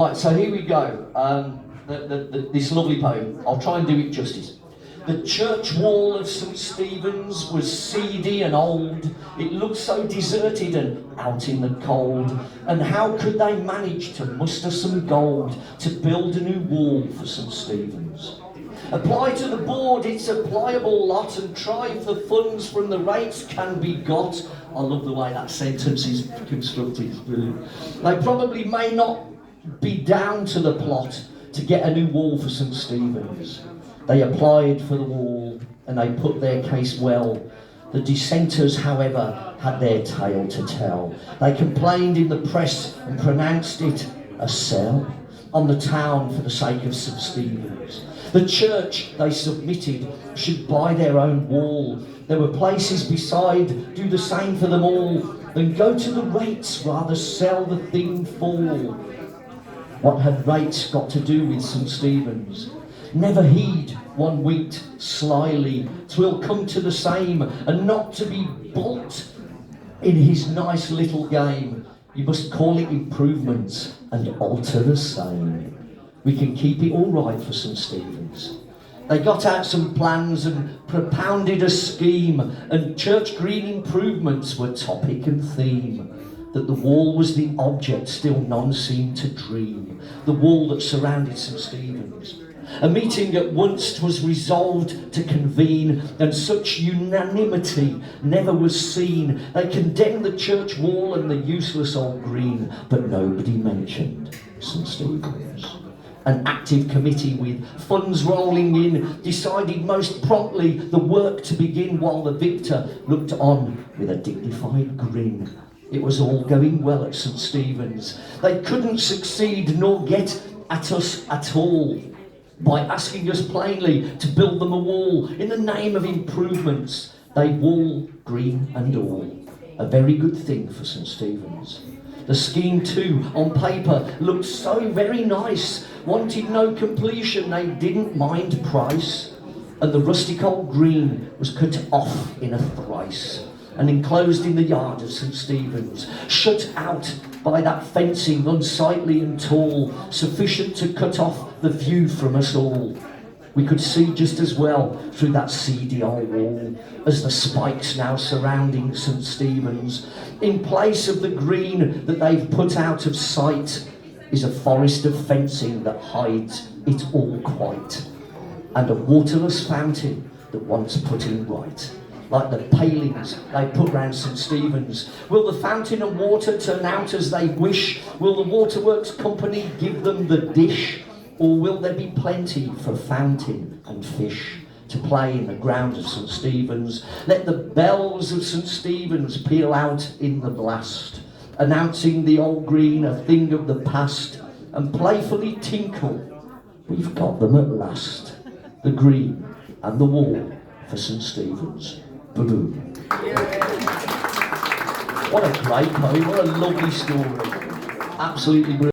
Right, so here we go. This lovely poem. I'll try and do it justice. The church wall of St. Stephen's was seedy and old. It looked so deserted and out in the cold. And how could they manage to muster some gold to build a new wall for St. Stephen's? Apply to the board, it's a pliable lot, and try if the funds from the rates can be got. I love the way that sentence is constructed, it's brilliant. They probably may not be down to the plot to get a new wall for St. Stephen's. They applied for the wall and they put their case well. The dissenters, however, had their tale to tell. They complained in the press and pronounced it a sell on the town for the sake of St. Stephen's. The church, they submitted, should buy their own wall. There were places beside, do the same for them all. Then go to the rates, rather sell the thing full. What had rates got to do with St. Stephen's? Never heed, one winked slyly, 'twill come to the same, and not to be balked in his nice little game. You must call it improvements and alter the same. We can keep it all right for St. Stephen's. They got out some plans and propounded a scheme, and church green improvements were topic and theme. That the wall was the object still none seemed to dream, the wall that surrounded St. Stephen's. A meeting at once 'twas resolved to convene, and such unanimity never was seen. They condemned the church wall and the useless old green, but nobody mentioned St. Stephen's. An active committee with funds rolling in decided most promptly the work to begin, while the victor looked on with a dignified grin. It was all going well at St. Stephen's. They couldn't succeed nor get at us at all by asking us plainly to build them a wall in the name of improvements. They wall, green and all, a very good thing for St. Stephen's. The scheme too, on paper, looked so very nice. Wanted no completion, they didn't mind price. And the rustic old green was cut off in a thrice, and enclosed in the yard of St. Stephen's, shut out by that fencing unsightly and tall, sufficient to cut off the view from us all. We could see just as well through that seedy old wall as the spikes now surrounding St. Stephen's. In place of the green that they've put out of sight is a forest of fencing that hides it all quite, and a waterless fountain that wants putting right. Like the palings they put round St. Stephen's. Will the fountain and water turn out as they wish? Will the waterworks company give them the dish? Or will there be plenty for fountain and fish to play in the ground of St. Stephen's? Let the bells of St. Stephen's peal out in the blast, announcing the old green a thing of the past, and playfully tinkle, we've got them at last. The green and the wall for St. Stephen's. Boom. What a great poem, what a lovely story. Absolutely brilliant.